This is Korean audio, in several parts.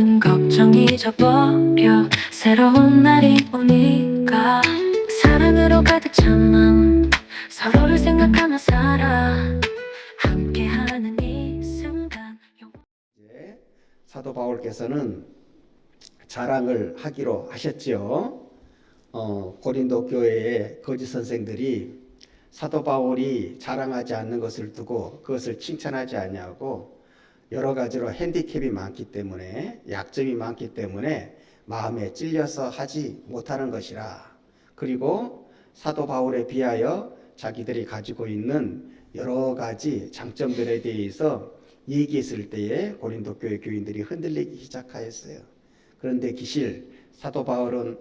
모든 걱정 잊어버려 새로운 날이 오니까 사랑으로 가득 찬 마음 서로를 생각하며 살아 함께하는 이 순간. 이제 사도 바울께서는 자랑을 하기로 하셨지요. 고린도 교회의 거짓 선생들이 사도 바울이 자랑하지 않는 것을 두고 그것을 칭찬하지 아니하고 여러 가지로 핸디캡이 많기 때문에, 약점이 많기 때문에 마음에 찔려서 하지 못하는 것이라. 그리고 사도 바울에 비하여 자기들이 가지고 있는 여러 가지 장점들에 대해서 얘기했을 때에 고린도 교회 교인들이 흔들리기 시작하였어요. 그런데 기실 사도 바울은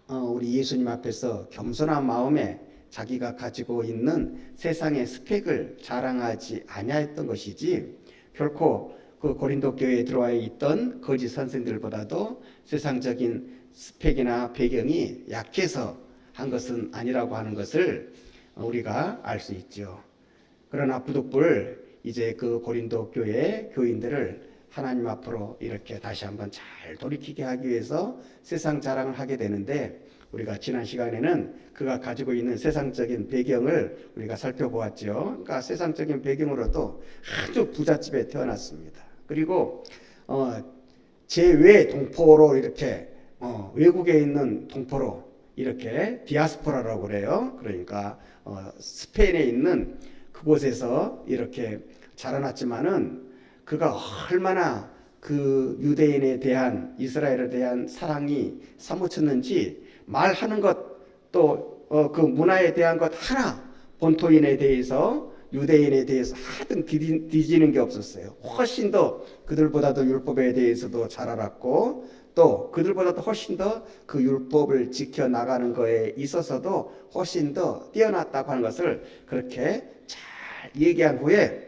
우리 예수님 앞에서 겸손한 마음에 자기가 가지고 있는 세상의 스펙을 자랑하지 아니하였던 것이지, 결코 그 고린도 교회에 들어와 있던 거짓 선생들보다도 세상적인 스펙이나 배경이 약해서 한 것은 아니라고 하는 것을 우리가 알 수 있죠. 그러나 부득불 이제 그 고린도 교회 교인들을 하나님 앞으로 이렇게 다시 한번 잘 돌이키게 하기 위해서 세상 자랑을 하게 되는데, 우리가 지난 시간에는 그가 가지고 있는 세상적인 배경을 우리가 살펴보았죠. 그러니까 세상적인 배경으로도 아주 부잣집에 태어났습니다. 그리고 제외 동포로 이렇게 외국에 있는 동포로 이렇게 디아스포라라고 그래요. 그러니까 스페인에 있는 그곳에서 이렇게 자라났지만은 그가 얼마나 그 유대인에 대한, 이스라엘에 대한 사랑이 사무쳤는지 말하는 것, 또 그 문화에 대한 것 하나 본토인에 대해서, 유대인에 대해서 하등 뒤지는 게 없었어요. 훨씬 더 그들보다도 율법에 대해서도 잘 알았고, 또 그들보다도 훨씬 더 그 율법을 지켜나가는 거에 있어서도 훨씬 더 뛰어났다고 하는 것을 그렇게 잘 얘기한 후에,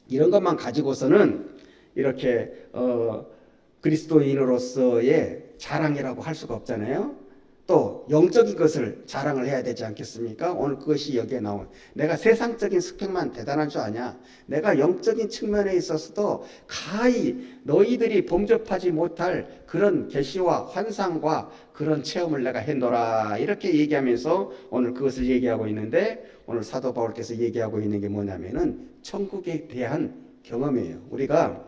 이런 것만 가지고서는 이렇게 그리스도인으로서의 자랑이라고 할 수가 없잖아요. 또 영적인 것을 자랑을 해야 되지 않겠습니까? 오늘 그것이 여기에 나온, 내가 세상적인 스펙만 대단한 줄 아냐, 내가 영적인 측면에 있어서도 가히 너희들이 범접하지 못할 그런 계시와 환상과 그런 체험을 내가 했노라, 이렇게 얘기하면서 오늘 그것을 얘기하고 있는데, 오늘 사도 바울께서 얘기하고 있는 게 뭐냐면은 천국에 대한 경험이에요. 우리가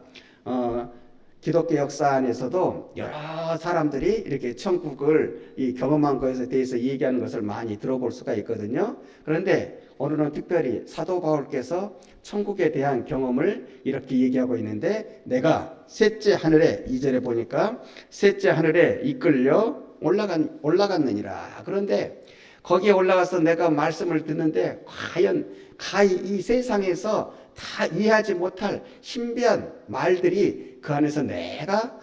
기독교 역사 안에서도 여러 사람들이 이렇게 천국을 경험한 것에 대해서 얘기하는 것을 많이 들어볼 수가 있거든요. 그런데 오늘은 특별히 사도 바울께서 천국에 대한 경험을 이렇게 얘기하고 있는데, 내가 셋째 하늘에, 2절에 보니까 셋째 하늘에 이끌려 올라갔느니라. 그런데 거기에 올라가서 내가 말씀을 듣는데 과연 가히 이 세상에서 다 이해하지 못할 신비한 말들이 그 안에서 내가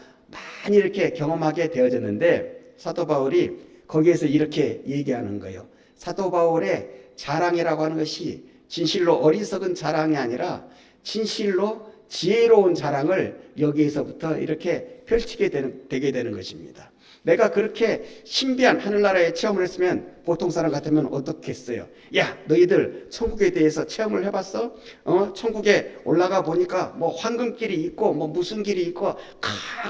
많이 이렇게 경험하게 되어졌는데, 사도 바울이 거기에서 이렇게 얘기하는 거예요. 사도 바울의 자랑이라고 하는 것이 진실로 어리석은 자랑이 아니라 진실로 지혜로운 자랑을 여기에서부터 이렇게 펼치게 되게 되는 것입니다. 내가 그렇게 신비한 하늘나라의 체험을 했으면 보통 사람 같으면 어떻게 했어요? 야, 너희들 천국에 대해서 체험을 해봤어? 천국에 올라가 보니까 뭐 황금길이 있고 뭐 무슨 길이 있고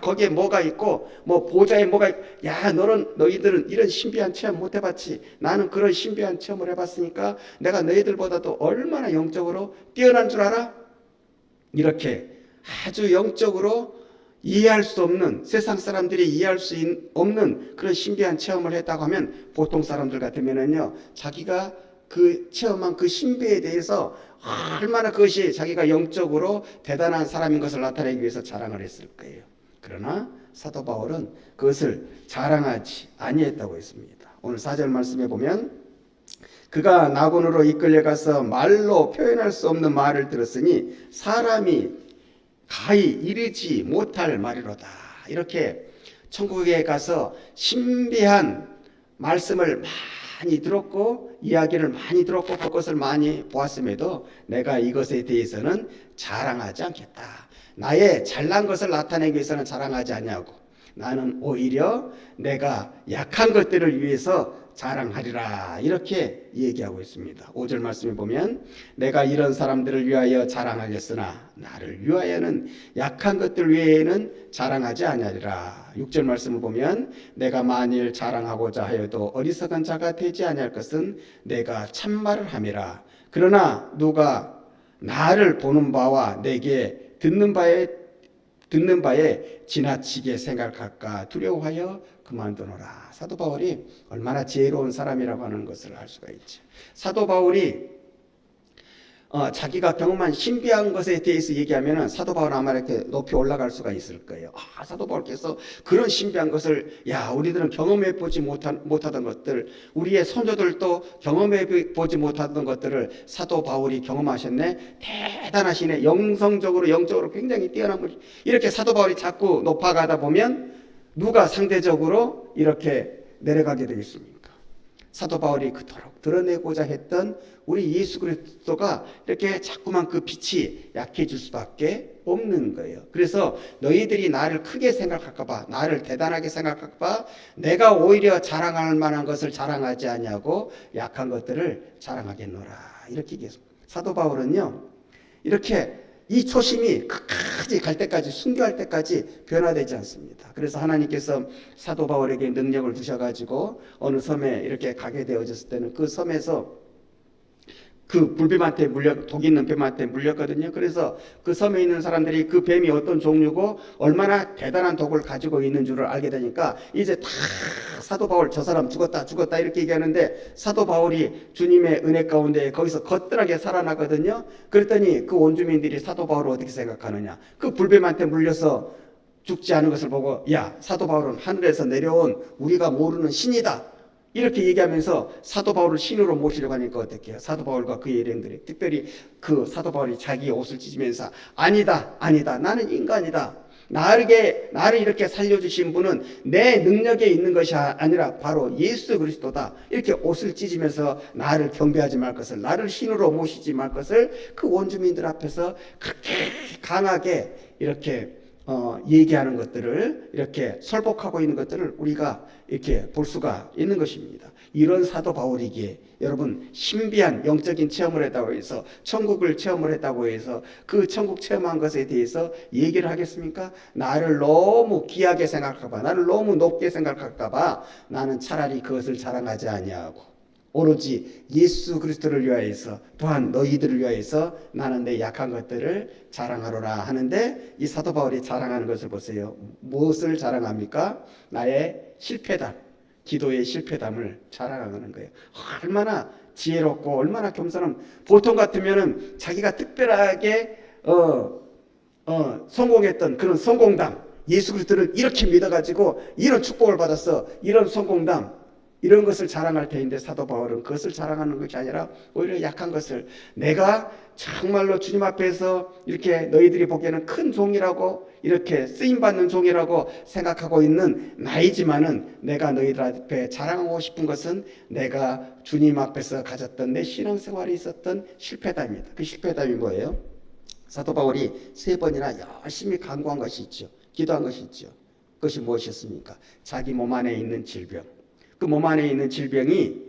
거기에 뭐가 있고 뭐 보좌에 뭐가 있고, 야, 너희들은 이런 신비한 체험 못 해봤지. 나는 그런 신비한 체험을 해봤으니까 내가 너희들보다도 얼마나 영적으로 뛰어난 줄 알아? 이렇게 아주 영적으로 이해할 수 없는, 세상 사람들이 이해할 수 없는 그런 신비한 체험을 했다고 하면, 보통 사람들 같으면은요, 자기가 그 체험한 그 신비에 대해서 얼마나 그것이 자기가 영적으로 대단한 사람인 것을 나타내기 위해서 자랑을 했을 거예요. 그러나 사도 바울은 그것을 자랑하지 아니했다고 했습니다. 오늘 4절 말씀에 보면, 그가 낙원으로 이끌려가서 말로 표현할 수 없는 말을 들었으니 사람이 가히 이르지 못할 말이로다. 이렇게 천국에 가서 신비한 말씀을 많이 들었고 이야기를 많이 들었고 그것을 많이 보았음에도 내가 이것에 대해서는 자랑하지 않겠다. 나의 잘난 것을 나타내기 위해서는 자랑하지 않냐고. 나는 오히려 내가 약한 것들을 위해서 자랑하리라 이렇게 얘기하고 있습니다. 5절 말씀에 보면 내가 이런 사람들을 위하여 자랑하겠으나 나를 위하여는 약한 것들 외에는 자랑하지 아니하리라. 6절 말씀을 보면 내가 만일 자랑하고자 하여도 어리석은 자가 되지 아니할 것은 내가 참말을 함이라. 그러나 누가 나를 보는 바와 내게 듣는 바에 지나치게 생각할까 두려워하여 그만두노라. 사도 바울이 얼마나 지혜로운 사람이라고 하는 것을 알 수가 있죠. 사도 바울이 자기가 경험한 신비한 것에 대해서 얘기하면 사도 바울은 아마 이렇게 높이 올라갈 수가 있을 거예요. 사도 바울께서 그런 신비한 것을 우리들은 경험해 보지 못하던 것들, 우리의 선조들도 경험해 보지 못하던 것들을 사도 바울이 경험하셨네. 대단하시네. 영성적으로 굉장히 뛰어난 분이. 이렇게 사도 바울이 자꾸 높아가다 보면 누가 상대적으로 이렇게 내려가게 되겠습니까? 사도 바울이 그토록 드러내고자 했던 우리 예수 그리스도가 이렇게 자꾸만 그 빛이 약해질 수밖에 없는 거예요. 그래서 너희들이 나를 크게 생각할까봐, 나를 대단하게 생각할까봐 내가 오히려 자랑할 만한 것을 자랑하지 아니하고 약한 것들을 자랑하겠노라. 이렇게 얘기했습니다. 사도 바울은요, 이렇게 이 초심이 끝까지 갈 때까지, 순교할 때까지 변화되지 않습니다. 그래서 하나님께서 사도 바울에게 능력을 주셔가지고 어느 섬에 이렇게 가게 되어졌을 때는 그 섬에서 그 불뱀한테 독 있는 뱀한테 물렸거든요. 그래서 그 섬에 있는 사람들이 그 뱀이 어떤 종류고 얼마나 대단한 독을 가지고 있는 줄을 알게 되니까 이제 다 사도 바울 저 사람 죽었다 이렇게 얘기하는데 사도 바울이 주님의 은혜 가운데 거기서 거뜬하게 살아나거든요. 그랬더니 그 원주민들이 사도 바울을 어떻게 생각하느냐. 그 불뱀한테 물려서 죽지 않은 것을 보고 야, 사도 바울은 하늘에서 내려온 우리가 모르는 신이다. 이렇게 얘기하면서 사도 바울을 신으로 모시려고 하니까 어떻게 해요? 사도 바울과 그의 일행들이, 특별히 그 사도 바울이 자기 옷을 찢으면서 아니다 나는 인간이다. 나를 이렇게 살려주신 분은 내 능력에 있는 것이 아니라 바로 예수 그리스도다. 이렇게 옷을 찢으면서 나를 경배하지 말 것을, 나를 신으로 모시지 말 것을 그 원주민들 앞에서 그렇게 강하게 이렇게 얘기하는 것들을, 이렇게 설복하고 있는 것들을 우리가 이렇게 볼 수가 있는 것입니다. 이런 사도 바울이기에 여러분 신비한 영적인 체험을 했다고 해서, 천국을 체험을 했다고 해서 그 천국 체험한 것에 대해서 얘기를 하겠습니까? 나를 너무 귀하게 생각할까 봐, 나를 너무 높게 생각할까 봐 나는 차라리 그것을 자랑하지 아니하고 오로지 예수 그리스도를 위하여서, 또한 너희들을 위하여서 나는 내 약한 것들을 자랑하노라 하는데, 이 사도 바울이 자랑하는 것을 보세요. 무엇을 자랑합니까? 나의 실패담, 기도의 실패담을 자랑하는 거예요. 얼마나 지혜롭고 얼마나 겸손한, 보통 같으면은 자기가 특별하게 성공했던 그런 성공담, 예수 그리스도를 이렇게 믿어가지고 이런 축복을 받았어, 이런 성공담, 이런 것을 자랑할 테인데 사도 바울은 그것을 자랑하는 것이 아니라 오히려 약한 것을, 내가 정말로 주님 앞에서 이렇게 너희들이 보기에는 큰 종이라고, 이렇게 쓰임받는 종이라고 생각하고 있는 나이지만은 내가 너희들 앞에 자랑하고 싶은 것은 내가 주님 앞에서 가졌던 내 신앙생활에 있었던 실패담입니다. 그 실패담이 뭐예요? 사도 바울이 3번이나 열심히 간구한 것이 있죠. 기도한 것이 있죠. 그것이 무엇이었습니까? 자기 몸 안에 있는 질병, 그 몸 안에 있는 질병이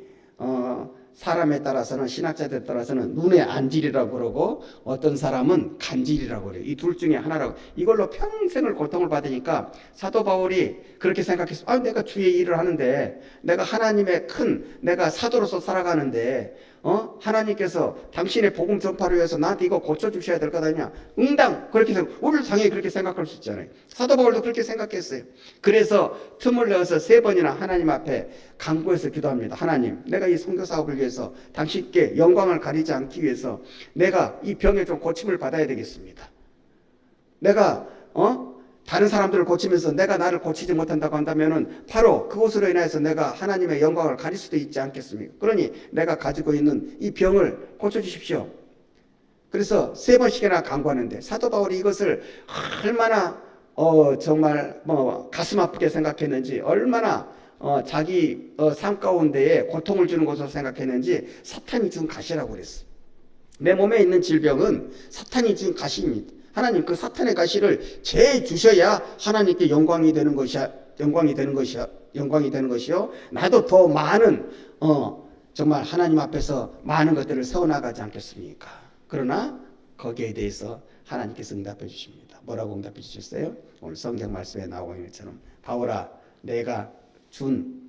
사람에 따라서는, 신학자들에 따라서는 눈의 안질이라고 그러고 어떤 사람은 간질이라고 그래요. 이 둘 중에 하나라고. 이걸로 평생을 고통을 받으니까 사도 바울이 그렇게 생각했어. 내가 주의 일을 하는데, 내가 하나님의 내가 사도로서 살아가는데 하나님께서 당신의 복음 전파를 위해서 나한테 이거 고쳐주셔야 될 것 아니냐. 응당. 그렇게 우리를 당연히 그렇게 생각할 수 있잖아요. 사도 바울도 그렇게 생각했어요. 그래서 틈을 내어서 3번이나 하나님 앞에 간구해서 기도합니다. 하나님, 내가 이 선교 사업을 위해서 당신께 영광을 가리지 않기 위해서 내가 이 병에 좀 고침을 받아야 되겠습니다. 내가 다른 사람들을 고치면서 내가 나를 고치지 못한다고 한다면은 바로 그것으로 인해서 내가 하나님의 영광을 가릴 수도 있지 않겠습니까? 그러니 내가 가지고 있는 이 병을 고쳐주십시오. 그래서 3번씩이나 간구하는데 사도 바울이 이것을 얼마나 정말 가슴 아프게 생각했는지, 얼마나 자기 삶 가운데에 고통을 주는 것으로 생각했는지, 사탄이 준 가시라고 그랬어요. 내 몸에 있는 질병은 사탄이 준 가시입니다. 하나님 그 사탄의 가시를 재주셔야 하나님께 영광이 되는 것이야. 영광이 되는 것이요. 나도 더 많은 정말 하나님 앞에서 많은 것들을 세워나가지 않겠습니까? 그러나 거기에 대해서 하나님께서 응답해 주십니다. 뭐라고 응답해 주셨어요? 오늘 성경 말씀에 나오는 것처럼 바울아 내가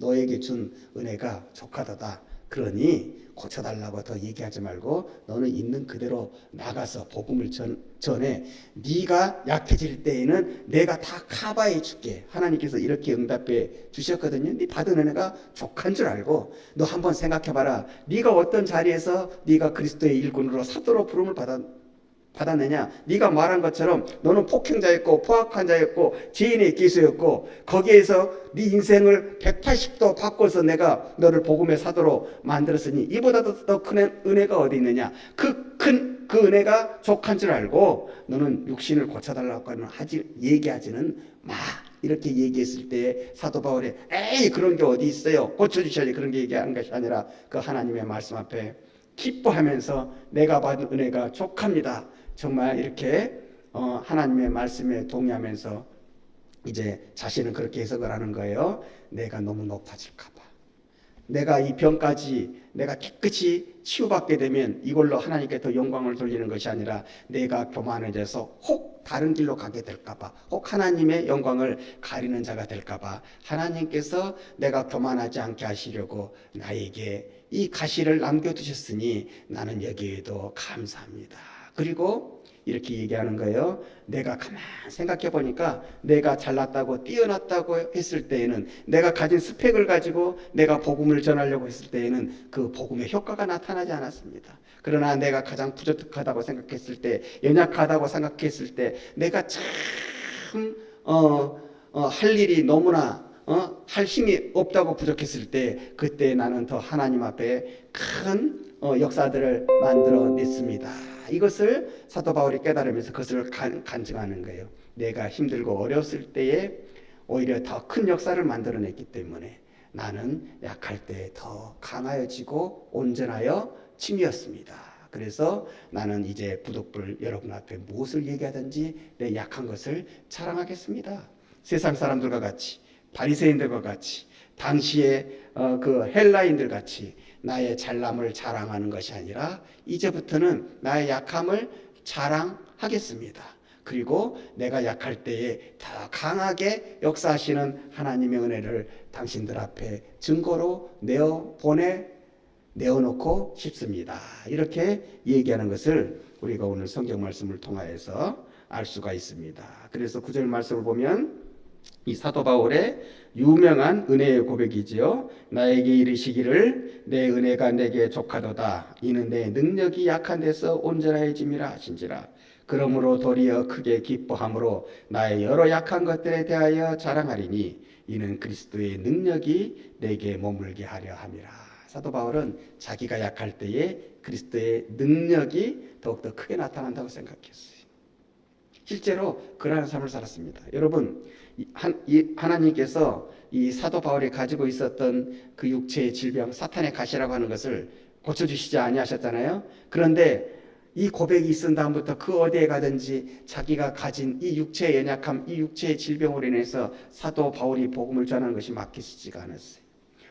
너에게 준 은혜가 족하도다. 그러니 고쳐달라고 더 얘기하지 말고 너는 있는 그대로 나가서 복음을 전해. 네가 약해질 때에는 내가 다 커버해 줄게. 하나님께서 이렇게 응답해 주셨거든요. 네 받은 은혜가 족한 줄 알고 너 한번 생각해봐라. 네가 어떤 자리에서 네가 그리스도의 일꾼으로 사도로 부름을 받았느냐? 네가 말한 것처럼 너는 폭행자였고 포악한 자였고 죄인의 기수였고 거기에서 네 인생을 180도 바꿔서 내가 너를 복음의 사도로 만들었으니 이보다도 더 큰 은혜가 어디 있느냐? 그 은혜가 족한 줄 알고 너는 육신을 고쳐달라고는 얘기하지는 마. 이렇게 얘기했을 때 사도 바울이 에이 그런 게 어디 있어요? 고쳐주셔야지. 그런 게 얘기하는 것이 아니라 그 하나님의 말씀 앞에 기뻐하면서 내가 받은 은혜가 족합니다. 정말 이렇게 하나님의 말씀에 동의하면서 이제 자신은 그렇게 해석을 하는 거예요. 내가 너무 높아질까 봐. 내가 이 병까지 내가 깨끗이 치유받게 되면 이걸로 하나님께 더 영광을 돌리는 것이 아니라 내가 교만해져서 혹 다른 길로 가게 될까 봐, 혹 하나님의 영광을 가리는 자가 될까 봐 하나님께서 내가 교만하지 않게 하시려고 나에게 이 가시를 남겨두셨으니 나는 여기에도 감사합니다. 그리고 이렇게 얘기하는 거예요. 내가 가만 생각해 보니까 내가 잘났다고 뛰어났다고 했을 때에는 내가 가진 스펙을 가지고 내가 복음을 전하려고 했을 때에는 그 복음의 효과가 나타나지 않았습니다. 그러나 내가 가장 부족하다고 생각했을 때, 연약하다고 생각했을 때 내가 참 할 일이 너무나 할 힘이 없다고 부족했을 때 그때 나는 더 하나님 앞에 큰 역사들을 만들어냈습니다. 이것을 사도 바울이 깨달으면서 그것을 간증하는 거예요. 내가 힘들고 어려웠을 때에 오히려 더 큰 역사를 만들어냈기 때문에 나는 약할 때 더 강하여지고 온전하여 침이었습니다. 그래서 나는 이제 부득불 여러분 앞에 무엇을 얘기하든지 내 약한 것을 자랑하겠습니다. 세상 사람들과 같이 바리새인들과 같이 당시에 그 헬라인들 같이 나의 잘남을 자랑하는 것이 아니라 이제부터는 나의 약함을 자랑하겠습니다. 그리고 내가 약할 때에 더 강하게 역사하시는 하나님의 은혜를 당신들 앞에 증거로 내어놓고 싶습니다. 이렇게 얘기하는 것을 우리가 오늘 성경 말씀을 통하여서 알 수가 있습니다. 그래서 9절 말씀을 보면 이 사도 바울의 유명한 은혜의 고백이지요. 나에게 이르시기를 내 은혜가 내게 족하도다. 이는 내 능력이 약한 데서 온전해짐이라 하신지라. 그러므로 도리어 크게 기뻐함으로 나의 여러 약한 것들에 대하여 자랑하리니 이는 그리스도의 능력이 내게 머물게 하려 함이라. 사도 바울은 자기가 약할 때에 그리스도의 능력이 더욱더 크게 나타난다고 생각했어요. 실제로 그러한 삶을 살았습니다. 여러분, 하나님께서 이 사도 바울이 가지고 있었던 그 육체의 질병, 사탄의 가시라고 하는 것을 고쳐주시지 아니하셨잖아요. 그런데 이 고백이 있은 다음부터 그 어디에 가든지 자기가 가진 이 육체의 연약함, 이 육체의 질병으로 인해서 사도 바울이 복음을 전하는 것이 막히지가 않았어요.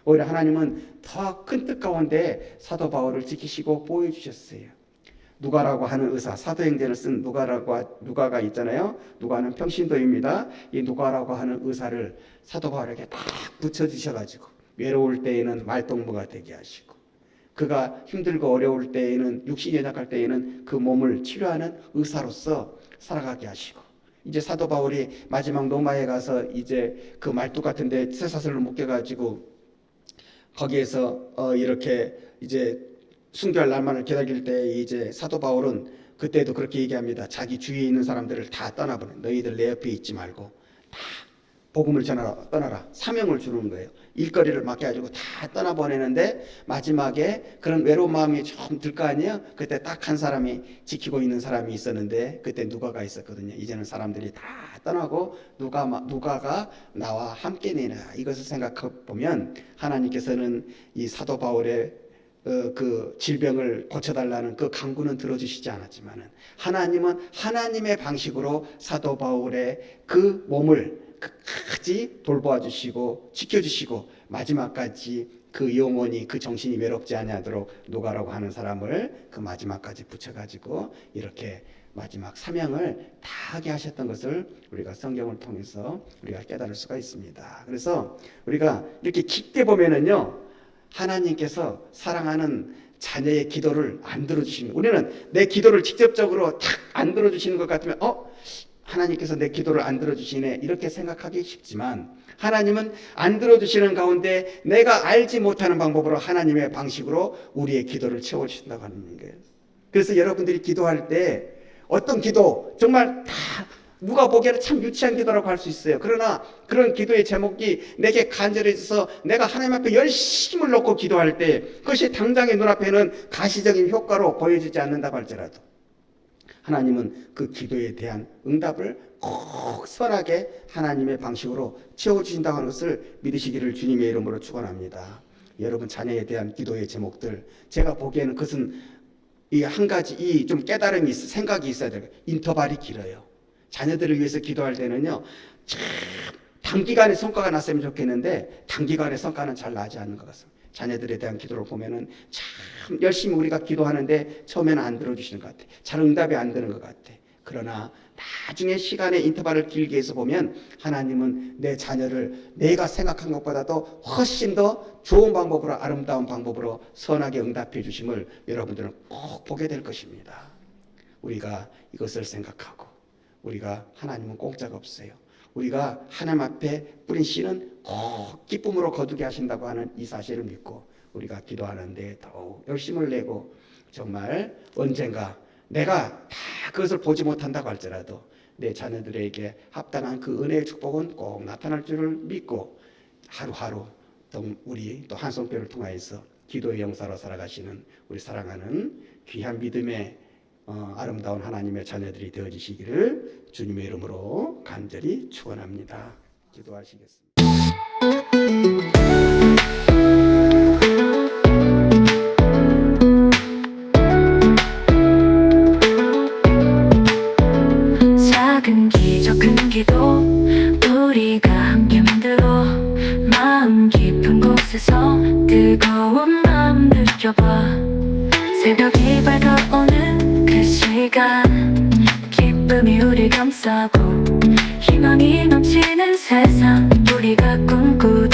오히려 하나님은 더 큰 뜻 가운데 사도 바울을 지키시고 보여주셨어요. 누가라고 하는 의사, 사도행전을 쓴 누가가 있잖아요. 누가는 평신도입니다. 이 누가라고 하는 의사를 사도 바울에게 딱 붙여주셔가지고 외로울 때에는 말동무가 되게 하시고 그가 힘들고 어려울 때에는 육신이 연약할 때에는 그 몸을 치료하는 의사로서 살아가게 하시고 이제 사도 바울이 마지막 로마에 가서 이제 그 말뚝 같은데 쇠사슬로 묶여가지고 거기에서 이렇게 이제 순교할 날만을 기다릴 때 이제 사도 바울은 그때도 그렇게 얘기합니다. 자기 주위에 있는 사람들을 다 떠나보내. 너희들 내 옆에 있지 말고 다 복음을 전하라, 떠나라. 사명을 주는 거예요. 일거리를 맡겨가지고 다 떠나보내는데 마지막에 그런 외로운 마음이 좀 들 거 아니에요? 그때 딱 한 사람이 지키고 있는 사람이 있었는데 그때 누가가 있었거든요. 이제는 사람들이 다 떠나고 누가가 나와 함께 내라. 이것을 생각해 보면 하나님께서는 이 사도 바울의 그 질병을 고쳐달라는 그 간구는 들어주시지 않았지만은 하나님은 하나님의 방식으로 사도 바울의 그 몸을 끝까지 돌보아 주시고 지켜주시고 마지막까지 그 영혼이 그 정신이 외롭지 아니하도록 노가라고 하는 사람을 그 마지막까지 붙여가지고 이렇게 마지막 사명을 다하게 하셨던 것을 우리가 성경을 통해서 우리가 깨달을 수가 있습니다. 그래서 우리가 이렇게 깊게 보면은요, 하나님께서 사랑하는 자녀의 기도를 안 들어주시는, 우리는 내 기도를 직접적으로 탁 안 들어주시는 것 같으면 하나님께서 내 기도를 안 들어주시네 이렇게 생각하기 쉽지만, 하나님은 안 들어주시는 가운데 내가 알지 못하는 방법으로 하나님의 방식으로 우리의 기도를 채워주신다고 하는 거예요. 그래서 여러분들이 기도할 때 어떤 기도 정말 다 누가 보기에는 참 유치한 기도라고 할 수 있어요. 그러나 그런 기도의 제목이 내게 간절해져서 내가 하나님 앞에 열심을 놓고 기도할 때 그것이 당장의 눈앞에는 가시적인 효과로 보여지지 않는다고 할지라도 하나님은 그 기도에 대한 응답을 꼭 선하게 하나님의 방식으로 채워주신다고 하는 것을 믿으시기를 주님의 이름으로 축원합니다. 여러분 자녀에 대한 기도의 제목들, 제가 보기에는 그것은 이 한 가지 이 좀 깨달음이 생각이 있어야 돼요. 인터벌이 길어요. 자녀들을 위해서 기도할 때는요, 참 단기간에 성과가 났으면 좋겠는데 단기간에 성과는 잘 나지 않는 것 같습니다. 자녀들에 대한 기도를 보면은 참 열심히 우리가 기도하는데 처음에는 안 들어주시는 것 같아. 잘 응답이 안 되는 것 같아. 그러나 나중에 시간의 인터벌을 길게 해서 보면 하나님은 내 자녀를 내가 생각한 것보다도 훨씬 더 좋은 방법으로, 아름다운 방법으로 선하게 응답해 주심을 여러분들은 꼭 보게 될 것입니다. 우리가 이것을 생각하고, 우리가 하나님은 공짜가 없어요. 우리가 하나님 앞에 뿌린 씨는 꼭 기쁨으로 거두게 하신다고 하는 이 사실을 믿고 우리가 기도하는데 더욱 열심을 내고, 정말 언젠가 내가 다 그것을 보지 못한다고 할지라도 내 자녀들에게 합당한 그 은혜의 축복은 꼭 나타날 줄을 믿고 하루하루 또 우리 또 한송교를 통하여서 기도의 영사로 살아가시는 우리 사랑하는 귀한 믿음의 아름다운 하나님의 자녀들이 되어지시기를 주님의 이름으로 간절히 축원합니다. 기도하시겠습니다. 작은 기적 큰 기도 우리가 함께 만들어 마음 깊은 곳에서 뜨거운 마음 느껴봐. 새벽이 밝아오는 그 시간 기쁨이 우리 감싸고 희망이 넘치는 세상 우리가 꿈꾸는